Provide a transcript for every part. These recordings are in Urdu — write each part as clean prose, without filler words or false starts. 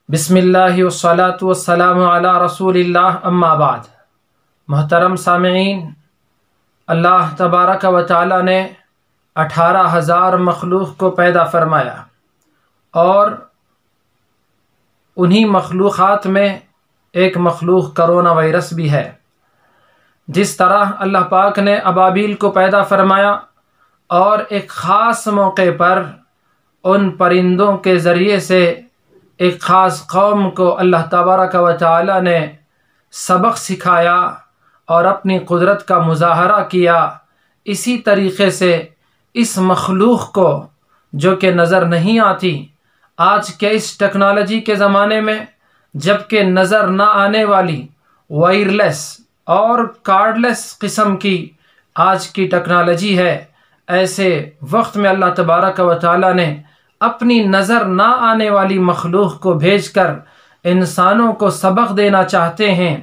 بسم اللہ والصلاة والسلام علی رسول اللہ اما بعد۔ محترم سامعین، اللہ تبارک و تعالی نے 18,000 مخلوق کو پیدا فرمایا، اور انہی مخلوقات میں ایک مخلوق کرونا وائرس بھی ہے۔ جس طرح اللہ پاک نے ابابیل کو پیدا فرمایا اور ایک خاص موقع پر ان پرندوں کے ذریعے سے ایک خاص قوم کو اللہ تبارک و تعالی نے سبق سکھایا اور اپنی قدرت کا مظاہرہ کیا، اسی طریقے سے اس مخلوق کو جو کہ نظر نہیں آتی، آج کے اس ٹیکنالوجی کے زمانے میں جب کہ نظر نہ آنے والی وائرلیس اور کارڈلیس قسم کی آج کی ٹیکنالوجی ہے، ایسے وقت میں اللہ تبارک و تعالی نے اپنی نظر نہ آنے والی مخلوق کو بھیج کر انسانوں کو سبق دینا چاہتے ہیں،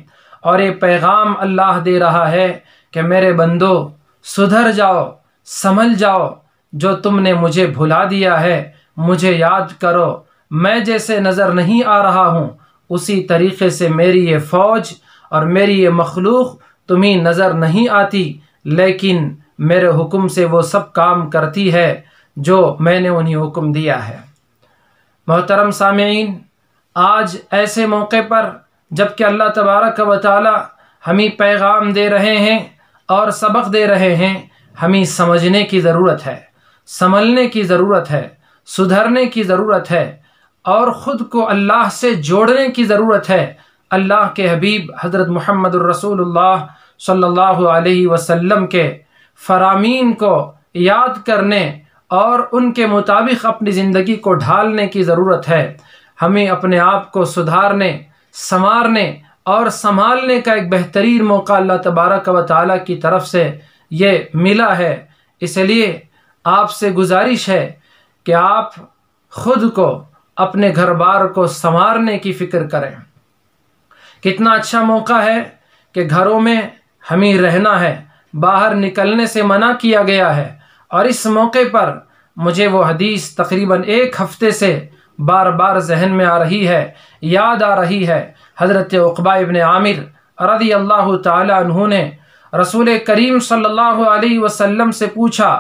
اور یہ پیغام اللہ دے رہا ہے کہ میرے بندو سدھر جاؤ، سنبھل جاؤ، جو تم نے مجھے بھلا دیا ہے مجھے یاد کرو۔ میں جیسے نظر نہیں آ رہا ہوں، اسی طریقے سے میری یہ فوج اور میری یہ مخلوق تمہیں نظر نہیں آتی، لیکن میرے حکم سے وہ سب کام کرتی ہے جو میں نے انہیں حکم دیا ہے۔ محترم سامعین، آج ایسے موقع پر جب کہ اللہ تبارک و تعالی ہمیں پیغام دے رہے ہیں اور سبق دے رہے ہیں، ہمیں سمجھنے کی ضرورت ہے، سنبھلنے کی ضرورت ہے، سدھرنے کی ضرورت ہے، اور خود کو اللہ سے جوڑنے کی ضرورت ہے۔ اللہ کے حبیب حضرت محمد الرسول اللہ صلی اللہ علیہ وسلم کے فرامین کو یاد کرنے اور ان کے مطابق اپنی زندگی کو ڈھالنے کی ضرورت ہے۔ ہمیں اپنے آپ کو سدھارنے، سنوارنے اور سنبھالنے کا ایک بہترین موقع اللہ تبارک و تعالیٰ کی طرف سے یہ ملا ہے۔ اس لیے آپ سے گزارش ہے کہ آپ خود کو، اپنے گھر بار کو سنوارنے کی فکر کریں۔ کتنا اچھا موقع ہے کہ گھروں میں ہمیں رہنا ہے، باہر نکلنے سے منع کیا گیا ہے، اور اس موقع پر مجھے وہ حدیث تقریباً 1 ہفتے سے بار بار ذہن میں آ رہی ہے، یاد آ رہی ہے۔ حضرت عقبہ ابن عامر رضی اللہ تعالی عنہ نے رسول کریم صلی اللہ علیہ وسلم سے پوچھا،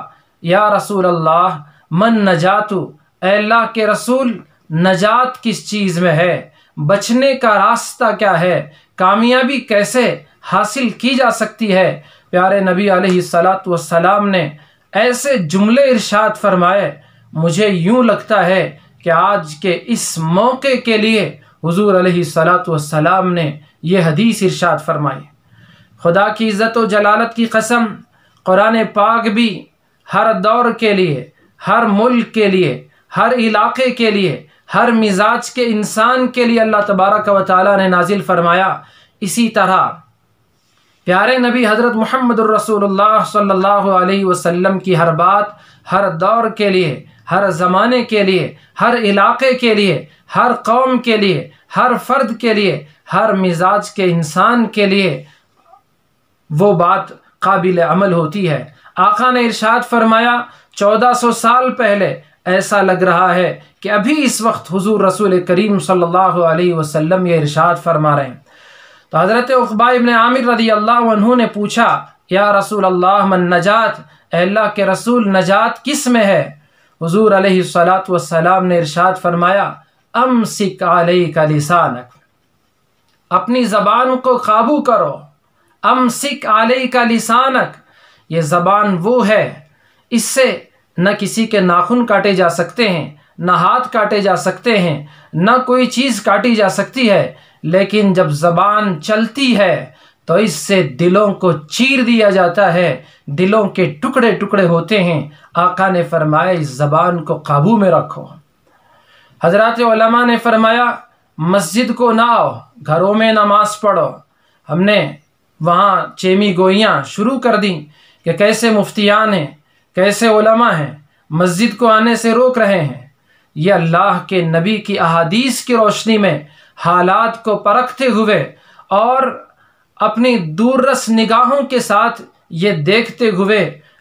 یا رسول اللہ من نجات، اے اللہ کے رسول نجات کس چیز میں ہے، بچنے کا راستہ کیا ہے، کامیابی کیسے حاصل کی جا سکتی ہے؟ پیارے نبی علیہ السلام نے ایسے جملے ارشاد فرمائے، مجھے یوں لگتا ہے کہ آج کے اس موقع کے لیے حضور علیہ السلام نے یہ حدیث ارشاد فرمائی۔ خدا کی عزت و جلالت کی قسم، قرآن پاک بھی ہر دور کے لیے، ہر ملک کے لیے، ہر علاقے کے لیے، ہر مزاج کے انسان کے لیے اللہ تبارک و تعالیٰ نے نازل فرمایا۔ اسی طرح پیارے نبی حضرت محمد الرسول اللہ صلی اللہ علیہ وسلم کی ہر بات ہر دور کے لیے، ہر زمانے کے لیے، ہر علاقے کے لیے، ہر قوم کے لیے، ہر فرد کے لیے، ہر مزاج کے انسان کے لیے وہ بات قابل عمل ہوتی ہے۔ آقا نے ارشاد فرمایا، 1400 سال پہلے ایسا لگ رہا ہے کہ ابھی اس وقت حضور رسول کریم صلی اللہ علیہ وسلم یہ ارشاد فرما رہے ہیں۔ تو حضرت عقبہ ابن عامر رضی اللہ عنہ نے پوچھا، یا رسول اللہ من نجات، اے اللہ کے رسول نجات کس میں ہے؟ حضور علیہ السلام نے ارشاد فرمایا، امسک علیک لسانک، اپنی زبان کو قابو کرو۔ امسک علیک لسانک، یہ زبان وہ ہے، اس سے نہ کسی کے ناخن کاٹے جا سکتے ہیں، نہ ہاتھ کاٹے جا سکتے ہیں، نہ کوئی چیز کاٹی جا سکتی ہے، لیکن جب زبان چلتی ہے تو اس سے دلوں کو چیر دیا جاتا ہے، دلوں کے ٹکڑے ٹکڑے ہوتے ہیں۔ آقا نے فرمایا اس زبان کو قابو میں رکھو۔ حضرات علماء نے فرمایا، مسجد کو نہ آؤ، گھروں میں نماز پڑھو۔ ہم نے وہاں چیمی گوئیاں شروع کر دیں کہ کیسے مفتیان ہیں، کیسے علماء ہیں، مسجد کو آنے سے روک رہے ہیں۔ یہ اللہ کے نبی کی احادیث کی روشنی میں حالات کو پرکھتے ہوئے اور اپنی دور رس نگاہوں کے ساتھ یہ دیکھتے ہوئے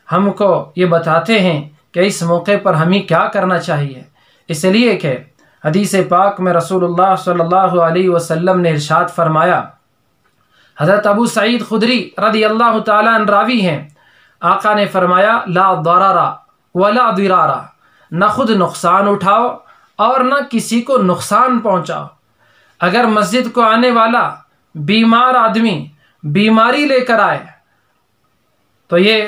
ہم کو یہ بتاتے ہیں کہ اس موقع پر ہمیں کیا کرنا چاہیے۔ اس لیے کہ حدیث پاک میں رسول اللہ صلی اللہ علیہ وسلم نے ارشاد فرمایا، حضرت ابو سعید خدری رضی اللہ تعالیٰ عنہ راوی ہیں، آقا نے فرمایا لا ضرر ولا ضرار، نہ خود نقصان اٹھاؤ اور نہ کسی کو نقصان پہنچاؤ۔ اگر مسجد کو آنے والا بیمار آدمی بیماری لے کر آئے تو یہ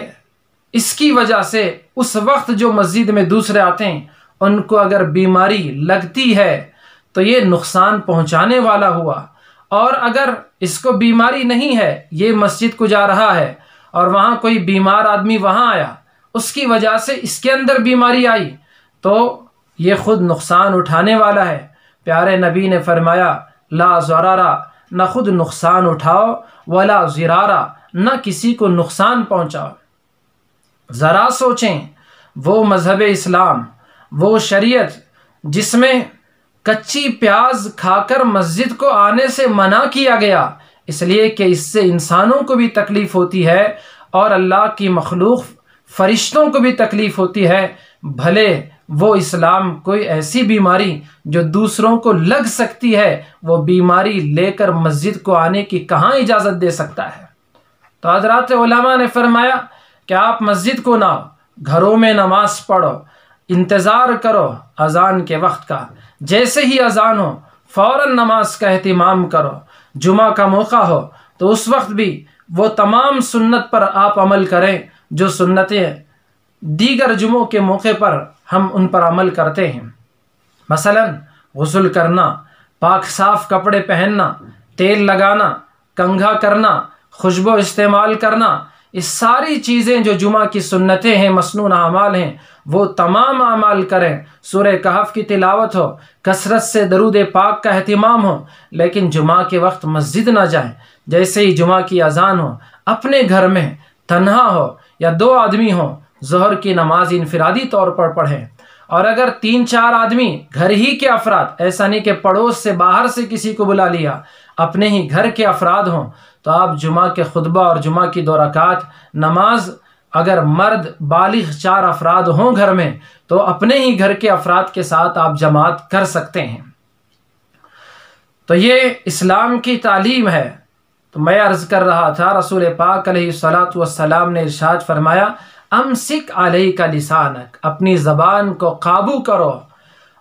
اس کی وجہ سے اس وقت جو مسجد میں دوسرے آتے ہیں ان کو اگر بیماری لگتی ہے تو یہ نقصان پہنچانے والا ہوا، اور اگر اس کو بیماری نہیں ہے، یہ مسجد کو جا رہا ہے اور وہاں کوئی بیمار آدمی وہاں آیا، اس کی وجہ سے اس کے اندر بیماری آئی تو یہ خود نقصان اٹھانے والا ہے۔ پیارے نبی نے فرمایا لا ضرارا، نہ خود نقصان اٹھاؤ، ولا ضرارا، نہ کسی کو نقصان پہنچاؤ۔ ذرا سوچیں، وہ مذہب اسلام، وہ شریعت جس میں کچی پیاز کھا کر مسجد کو آنے سے منع کیا گیا، اس لیے کہ اس سے انسانوں کو بھی تکلیف ہوتی ہے اور اللہ کی مخلوق فرشتوں کو بھی تکلیف ہوتی ہے، بھلے وہ اسلام کوئی ایسی بیماری جو دوسروں کو لگ سکتی ہے وہ بیماری لے کر مسجد کو آنے کی کہاں اجازت دے سکتا ہے۔ تو حضرات علماء نے فرمایا کہ آپ مسجد کو نہ آؤ، گھروں میں نماز پڑھو، انتظار کرو اذان کے وقت کا، جیسے ہی اذان ہو فوراً نماز کا اہتمام کرو۔ جمعہ کا موقع ہو تو اس وقت بھی وہ تمام سنت پر آپ عمل کریں جو سنتیں دیگر جمعوں کے موقع پر ہم ان پر عمل کرتے ہیں، مثلا غسل کرنا، پاک صاف کپڑے پہننا، تیل لگانا، کنگھا کرنا، خوشبو استعمال کرنا، اس ساری چیزیں جو جمعہ کی سنتیں ہیں، مسنون اعمال ہیں، وہ تمام اعمال کریں۔ سورہ کہف کی تلاوت ہو، کثرت سے درود پاک کا اہتمام ہو، لیکن جمعہ کے وقت مسجد نہ جائیں۔ جیسے ہی جمعہ کی اذان ہو اپنے گھر میں تنہا ہو یا 2 آدمی ہوں ظہر کی نماز انفرادی طور پر پڑھیں، اور اگر 3-4 آدمی گھر ہی کے افراد، ایسا نہیں کہ پڑوس سے باہر سے کسی کو بلا لیا، اپنے ہی گھر کے افراد ہوں تو آپ جمعہ کے خطبہ اور جمعہ کی 2 رکعات نماز، اگر مرد بالغ 4 افراد ہوں گھر میں تو اپنے ہی گھر کے افراد کے ساتھ آپ جماعت کر سکتے ہیں۔ تو یہ اسلام کی تعلیم ہے۔ تو میں عرض کر رہا تھا رسول پاک علیہ الصلاۃ والسلام نے ارشاد فرمایا امسک علیک لسانک، اپنی زبان کو قابو کرو،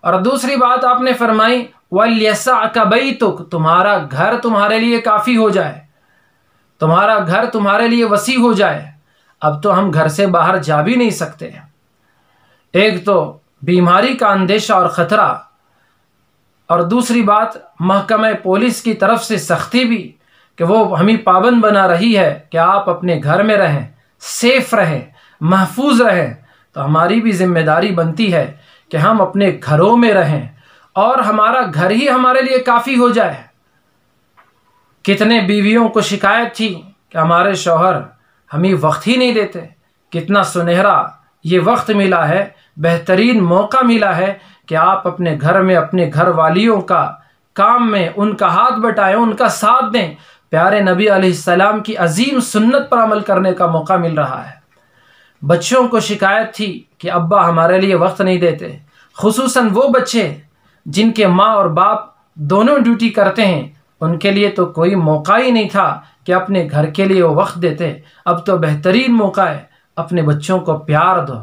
اور دوسری بات آپ نے فرمائی ولیسعک بیتک، تمہارا گھر تمہارے لیے کافی ہو جائے، تمہارا گھر تمہارے لیے وسیع ہو جائے۔ اب تو ہم گھر سے باہر جا بھی نہیں سکتے، ایک تو بیماری کا اندیشہ اور خطرہ، اور دوسری بات محکمہ پولیس کی طرف سے سختی بھی کہ وہ ہمیں پابند بنا رہی ہے کہ آپ اپنے گھر میں رہیں، سیف رہیں، محفوظ رہیں۔ تو ہماری بھی ذمہ داری بنتی ہے کہ ہم اپنے گھروں میں رہیں اور ہمارا گھر ہی ہمارے لیے کافی ہو جائے۔ کتنے بیویوں کو شکایت تھی کہ ہمارے شوہر ہمیں وقت ہی نہیں دیتے، کتنا سنہرا یہ وقت ملا ہے، بہترین موقع ملا ہے کہ آپ اپنے گھر میں اپنے گھر والیوں کا کام میں ان کا ہاتھ بٹائیں، ان کا ساتھ دیں۔ پیارے نبی علیہ السلام کی عظیم سنت پر عمل کرنے کا موقع مل رہا ہے۔ بچوں کو شکایت تھی کہ ابا ہمارے لیے وقت نہیں دیتے، خصوصاً وہ بچے جن کے ماں اور باپ دونوں ڈیوٹی کرتے ہیں، ان کے لیے تو کوئی موقع ہی نہیں تھا کہ اپنے گھر کے لیے وہ وقت دیتے۔ اب تو بہترین موقع ہے، اپنے بچوں کو پیار دو،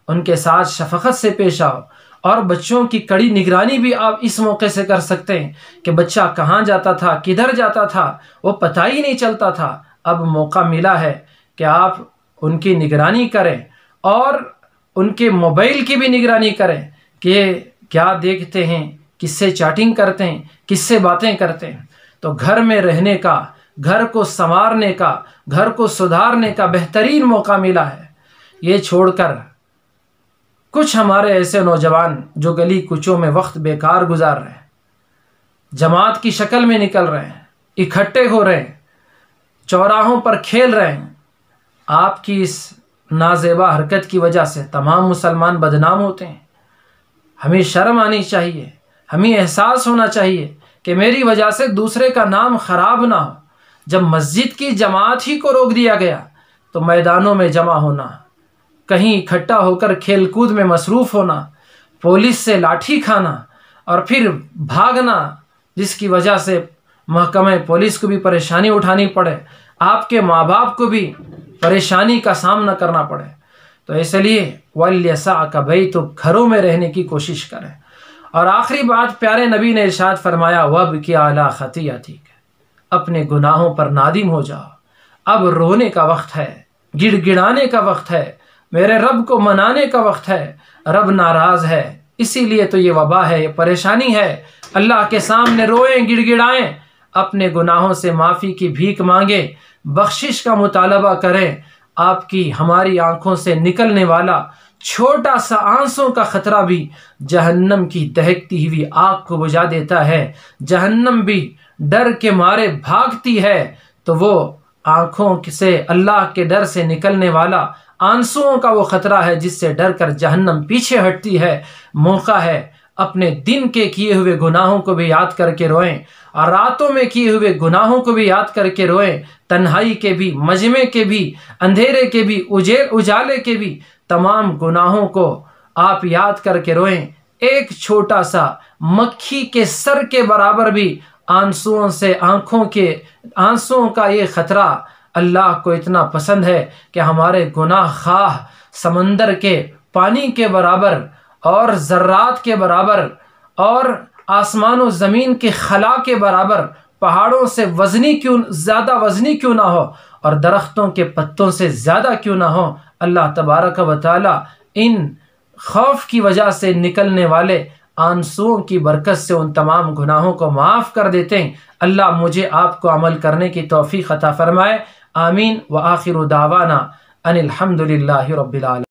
ان کے ساتھ شفقت سے پیش آؤ، اور بچوں کی کڑی نگرانی بھی آپ اس موقع سے کر سکتے ہیں کہ بچہ کہاں جاتا تھا، کدھر جاتا تھا، وہ پتہ ہی نہیں چلتا تھا۔ اب موقع ملا ہے کہ آپ ان کی نگرانی کریں اور ان کے موبائل کی بھی نگرانی کریں کہ کیا دیکھتے ہیں، کس سے چیٹنگ کرتے ہیں، کس سے باتیں کرتے ہیں۔ تو گھر میں رہنے کا، گھر کو سنوارنے کا، گھر کو سدھارنے کا بہترین موقع ملا ہے۔ یہ چھوڑ کر کچھ ہمارے ایسے نوجوان جو گلی کوچوں میں وقت بیکار گزار رہے ہیں، جماعت کی شکل میں نکل رہے ہیں، اکٹھے ہو رہے ہیں، چوراہوں پر کھیل رہے ہیں، آپ کی اس نازیبا حرکت کی وجہ سے تمام مسلمان بدنام ہوتے ہیں۔ ہمیں شرم آنی چاہیے، ہمیں احساس ہونا چاہیے کہ میری وجہ سے دوسرے کا نام خراب نہ ہو۔ جب مسجد کی جماعت ہی کو روک دیا گیا تو میدانوں میں جمع ہونا، کہیں اکٹھا ہو کر کھیل کود میں مصروف ہونا، پولیس سے لاٹھی کھانا اور پھر بھاگنا، جس کی وجہ سے محکمہ پولیس کو بھی پریشانی اٹھانی پڑے، آپ کے ماں باپ کو بھی پریشانی کا سامنا کرنا پڑے۔ تو اس لیے وَلْيَسَعْكَ بَيْتُكَ، گھروں میں رہنے کی کوشش کریں۔ اور آخری بات پیارے نبی نے ارشاد فرمایا وَابْكِ عَلَىٰ خَطِيئَتِكَ، اپنے گناہوں پر نادم ہو جاؤ، اب رونے کا وقت ہے، گڑ گڑانے کا وقت ہے، میرے رب کو منانے کا وقت ہے۔ رب ناراض ہے، اسی لیے تو یہ وبا ہے، یہ پریشانی ہے۔ اللہ کے سامنے روئیں، گڑ گڑائیں، اپنے گناہوں سے معافی کی بھیک مانگیں، بخشش کا مطالبہ کریں۔ آپ کی ہماری آنکھوں سے نکلنے والا چھوٹا سا آنسوں کا خطرہ بھی جہنم کی دہکتی ہوئی آگ کو بجھا دیتا ہے۔ جہنم بھی ڈر کے مارے بھاگتی ہے، تو وہ آنکھوں سے اللہ کے ڈر سے نکلنے والا آنسوؤں کا وہ خطرہ ہے جس سے ڈر کر جہنم پیچھے ہٹتی ہے۔ موقع ہے اپنے دن کے کیے ہوئے گناہوں کو بھی یاد کر کے روئیں، اور راتوں میں کیے ہوئے گناہوں کو بھی یاد کر کے روئیں، تنہائی کے بھی، مجمع کے بھی، اندھیرے کے بھی، اجالے کے بھی، تمام گناہوں کو آپ یاد کر کے روئیں۔ ایک چھوٹا سا مکھی کے سر کے برابر بھی آنسوؤں سے آنسوؤں کا یہ خطرہ اللہ کو اتنا پسند ہے کہ ہمارے گناہ خواہ سمندر کے پانی کے برابر اور ذرات کے برابر اور آسمان و زمین کے خلا کے برابر، پہاڑوں سے زیادہ وزنی کیوں نہ ہو اور درختوں کے پتوں سے زیادہ کیوں نہ ہو، اللہ تبارک و تعالی ان خوف کی وجہ سے نکلنے والے آنسوؤں کی برکت سے ان تمام گناہوں کو معاف کر دیتے ہیں۔ اللہ مجھے آپ کو عمل کرنے کی توفیق عطا فرمائے۔ آمین۔ وآخر دعوانا ان الحمد للہ رب العالمین۔